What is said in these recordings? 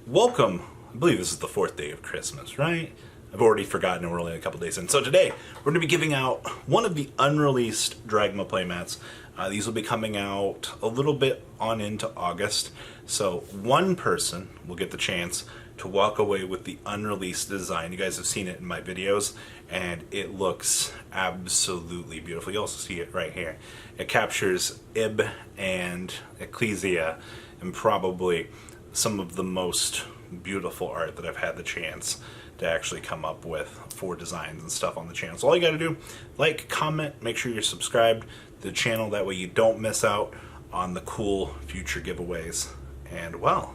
Welcome. I believe this is the fourth day of Christmas, right? I've already forgotten and we're only a couple days in. So today, we're going to be giving out one of the unreleased Dragma playmats. These will be coming out a little bit on into August. So one person will get the chance to walk away with the unreleased design. You guys have seen it in my videos, and it looks absolutely beautiful. You also see it right here. It captures Ib and Ecclesia, and probably some of the most beautiful art that I've had the chance to actually come up with for designs and stuff on the channel. So all you got to do, like, comment, make sure you're subscribed to the channel. That way you don't miss out on the cool future giveaways. And well,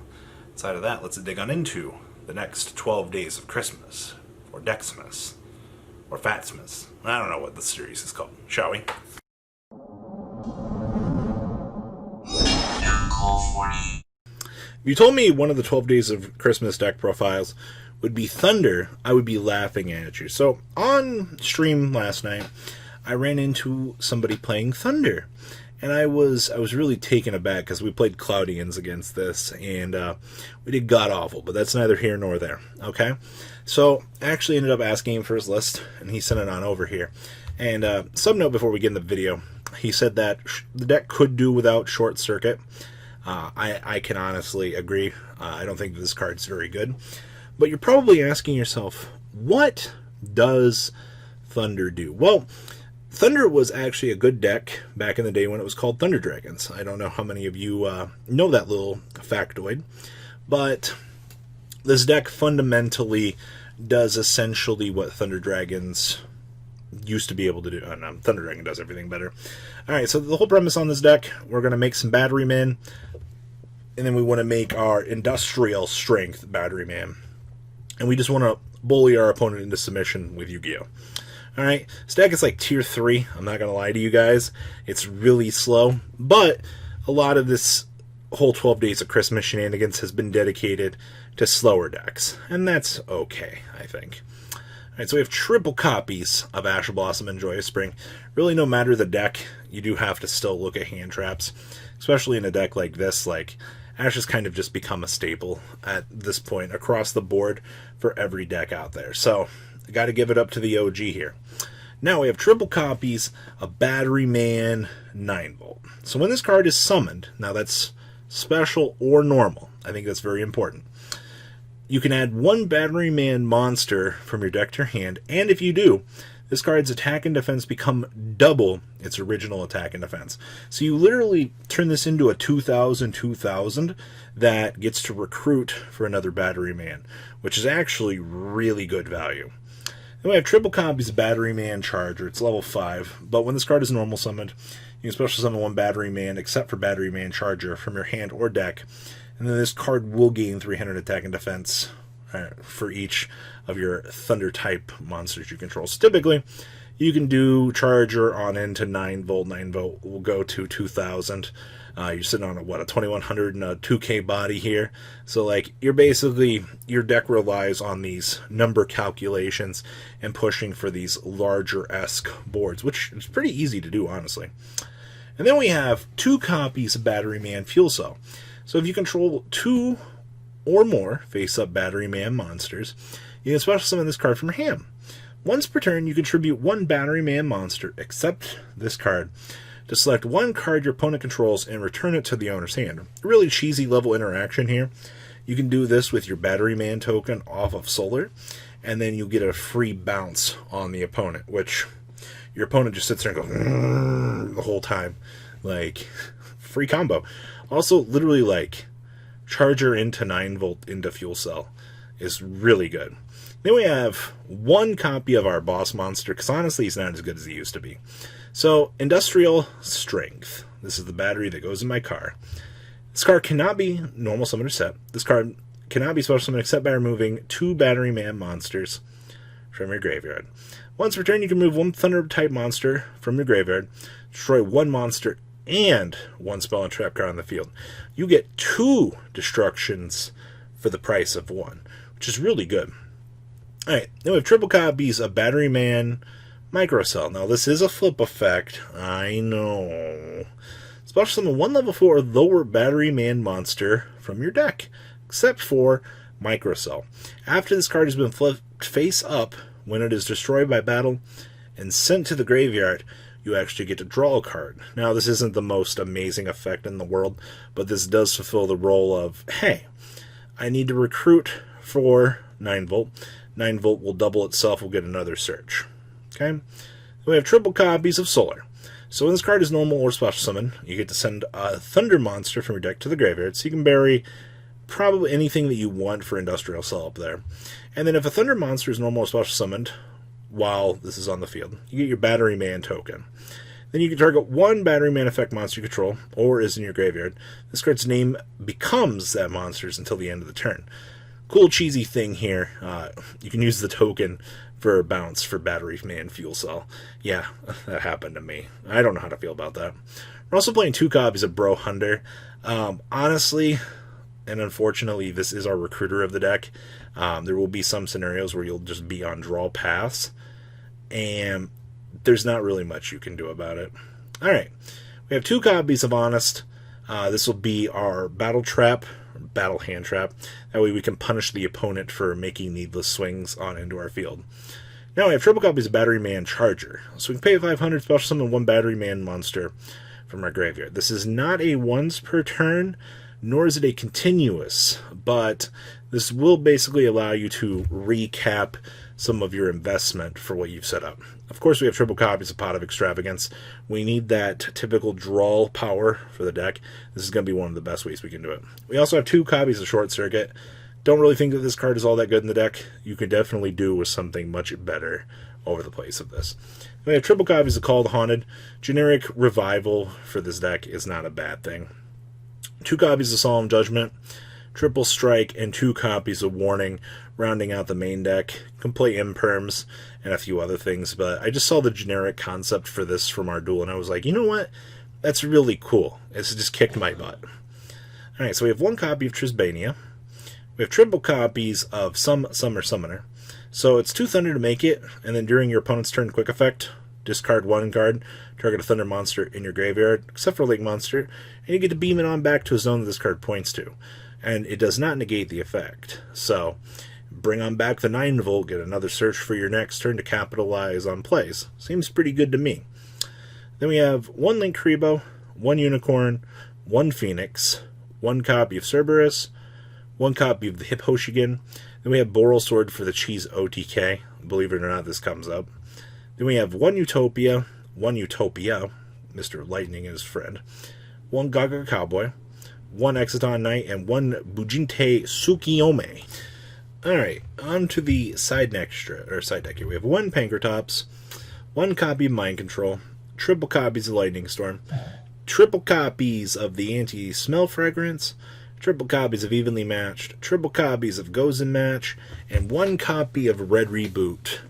outside of that, let's dig on into the next 12 days of Christmas, or Dexmas, or Fatsmas. I don't know what the series is called. Shall we? If you told me one of the 12 days of Christmas deck profiles would be Thunder, I would be laughing at you. So on stream last night, I ran into somebody playing Thunder, and I was really taken aback because we played Cloudians against this, and we did god-awful, but that's neither here nor there, okay? So I actually ended up asking him for his list, and he sent it on over here. And some note before we get in the video, he said that the deck could do without Short Circuit. I can honestly agree. I don't think this card's very good. But you're probably asking yourself, what does Thunder do? Well, Thunder was actually a good deck back in the day when it was called Thunder Dragons. I don't know how many of you know that little factoid, but this deck fundamentally does essentially what Thunder Dragons used to be able to do. No, Thunder Dragon does everything better. Alright, so the whole premise on this deck, we're going to make some Batteryman, and then we want to make our Industrial Strength Batteryman. And we just want to bully our opponent into submission with Yu-Gi-Oh! Alright, this deck is like tier 3, I'm not going to lie to you guys. It's really slow, but a lot of this whole 12 days of Christmas shenanigans has been dedicated to slower decks, and that's okay, I think. Alright, so we have triple copies of Ash Blossom and Joyous Spring. Really, no matter the deck, you do have to still look at hand traps, especially in a deck like this. Like, Ash has kind of just become a staple at this point across the board for every deck out there. So, I got to give it up to the OG here. Now we have triple copies of Batteryman 9-Volt. So when this card is summoned, now that's special or normal, I think that's very important. You can add one Batteryman monster from your deck to your hand, and if you do, this card's attack and defense become double its original attack and defense. So you literally turn this into a 2000-2000 that gets to recruit for another Batteryman, which is actually really good value. Then we have triple copies of Batteryman Charger. It's level 5, but when this card is normal summoned, you can special summon one Batteryman except for Batteryman Charger from your hand or deck, and then this card will gain 300 attack and defense for each of your Thunder-type monsters you control. So typically, you can do Charger on into 9-Volt. 9-Volt will go to 2,000. You're sitting on, a 2,100 and a 2K body here. So, like, you're basically, your deck relies on these number calculations and pushing for these larger-esque boards, which is pretty easy to do, honestly. And then we have 2 copies of Batteryman Fuel Cell. So if you control 2 or more face-up Batteryman monsters, you can special summon this card from your hand. Once per turn, you contribute one Batteryman monster, except this card, to select one card your opponent controls and return it to the owner's hand. A really cheesy level interaction here. You can do this with your Batteryman token off of Solar, and then you get a free bounce on the opponent, which your opponent just sits there and goes the whole time. Like, free combo. Also, literally, like, Charger into 9-Volt into Fuel Cell is really good. Then we have 1 copy of our boss monster, because honestly, he's not as good as he used to be. So, Industrial Strength. This is the battery that goes in my car. This card cannot be normal summon or set. This card cannot be special summoned except by removing 2 Batteryman monsters from your graveyard. Once per turn, you can remove 1 Thunder-type monster from your graveyard, destroy 1 monster and 1 spell and trap card on the field. You get 2 destructions for the price of 1, which is really good. Alright, then we have triple copies of Batteryman Microcell. Now, this is a flip effect, I know. Special summon 1 level 4 lower Batteryman monster from your deck. except for Microcell. After this card has been flipped face up, when it is destroyed by battle and sent to the graveyard, you actually get to draw a card. Now, this isn't the most amazing effect in the world, but this does fulfill the role of, hey, I need to recruit for 9-volt. 9-volt will double itself, we'll get another search. Okay? We have triple copies of Solar. So when this card is normal or special summon, you get to send a Thunder monster from your deck to the graveyard, so you can bury probably anything that you want for Industrial Cell up there. And then if a Thunder monster is normal or special summoned while this is on the field, you get your Batteryman token. Then you can target one Batteryman effect monster you control, or is in your graveyard. This card's name becomes that monster's until the end of the turn. Cool cheesy thing here, you can use the token for a bounce for Batteryman Fuel Cell. Yeah, that happened to me. I don't know how to feel about that. We're also playing 2 copies of Bro Hunter. Honestly, and unfortunately, this is our recruiter of the deck. There will be some scenarios where you'll just be on draw paths, and there's not really much you can do about it. Alright, we have 2 copies of Honest. This will be our Battle Trap, or Battle Hand Trap. That way we can punish the opponent for making needless swings on into our field. Now we have triple copies of Batteryman Charger. So we can pay 500, special summon 1 Batteryman monster from our graveyard. This is not a once per turn, nor is it a continuous, but this will basically allow you to recap some of your investment for what you've set up. Of course, we have triple copies of Pot of Extravagance. We need that typical draw power for the deck. This is going to be one of the best ways we can do it. We also have 2 copies of Short Circuit. Don't really think that this card is all that good in the deck. You could definitely do with something much better over the place of this. We have triple copies of Call the Haunted. Generic Revival for this deck is not a bad thing. 2 copies of Solemn Judgment, Triple Strike, and 2 copies of Warning, rounding out the main deck. Can play Imperms and a few other things, but I just saw the generic concept for this from our duel, and I was like, you know what? That's really cool. It's just kicked my butt. Alright, so we have 1 copy of Trisbania. We have triple copies of Summer Summoner. So it's 2 Thunder to make it, and then during your opponent's turn, quick effect, discard 1 card, target a Thunder monster in your graveyard, except for Lake Monster, and you get to beam it on back to a zone that this card points to. And it does not negate the effect. So, bring on back the 9-volt, get another search for your next turn to capitalize on plays. Seems pretty good to me. Then we have 1 Link Kribo, 1 Unicorn, 1 Phoenix, 1 copy of Cerberus, 1 copy of the Hip Hoshigan. Then we have Boral Sword for the Cheese OTK. Believe it or not, this comes up. Then we have 1 Utopia, Mr. Lightning and his friend, 1 Gaga Cowboy, 1 Exiton Knight, and 1 Bujinte Tsukiyomi. Alright, on to the side deck here. We have 1 Pankratops, 1 copy of Mind Control, triple copies of Lightning Storm, triple copies of the Anti-Smell Fragrance, triple copies of Evenly Matched, triple copies of Goes and Match, and 1 copy of Red Reboot.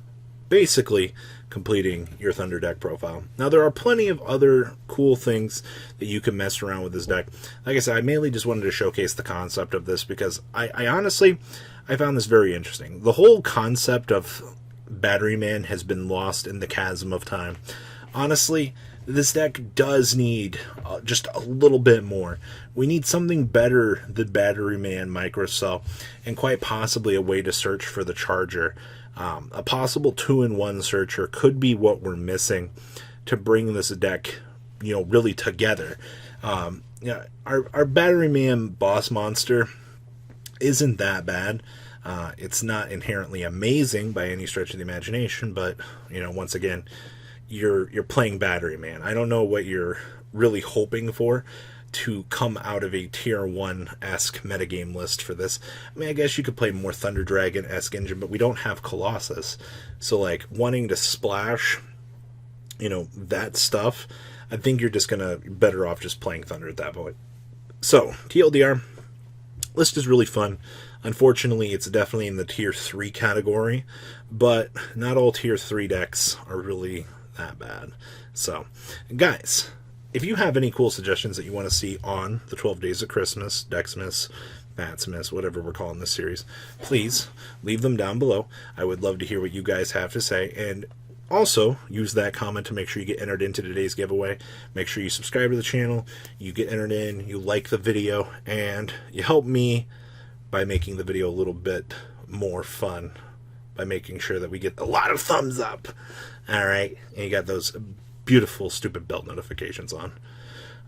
Basically, completing your Thunder deck profile. Now, there are plenty of other cool things that you can mess around with this deck. Like I said, I mainly just wanted to showcase the concept of this because I honestly found this very interesting. The whole concept of Batteryman has been lost in the chasm of time. Honestly, this deck does need just a little bit more. We need something better than Batteryman Microcell, and quite possibly a way to search for the Charger. A possible 2-in-1 searcher could be what we're missing to bring this deck, really together. Our Batteryman boss monster isn't that bad. It's not inherently amazing by any stretch of the imagination, but once again, you're playing Batteryman. I don't know what you're really hoping for to come out of a tier 1-esque metagame list for this. I mean, I guess you could play more Thunder Dragon-esque engine, but we don't have Colossus. So, wanting to splash, that stuff, I think you're just gonna be better off just playing Thunder at that point. So, TLDR, list is really fun. Unfortunately, it's definitely in the tier 3 category, but not all tier 3 decks are really that bad. So, guys, if you have any cool suggestions that you want to see on the 12 Days of Christmas, Dexmas, Matsmas, whatever we're calling this series, please leave them down below. I would love to hear what you guys have to say, and also use that comment to make sure you get entered into today's giveaway. Make sure you subscribe to the channel, you get entered in, you like the video, and you help me by making the video a little bit more fun, by making sure that we get a lot of thumbs up. Alright, and you got those beautiful stupid bell notifications on.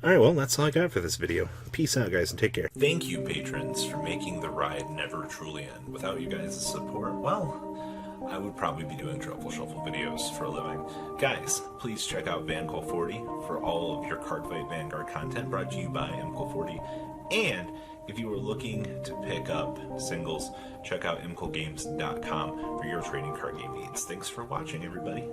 Alright, well, that's all I got for this video. Peace out, guys, and take care. Thank you, patrons, for making the ride never truly end. Without you guys' support, well, I would probably be doing Truffle Shuffle videos for a living. Guys, please check out VanCole40 for all of your Cardfight Vanguard content brought to you by MCole40. And if you are looking to pick up singles, check out mcolegames.com for your trading card game needs. Thanks for watching, everybody.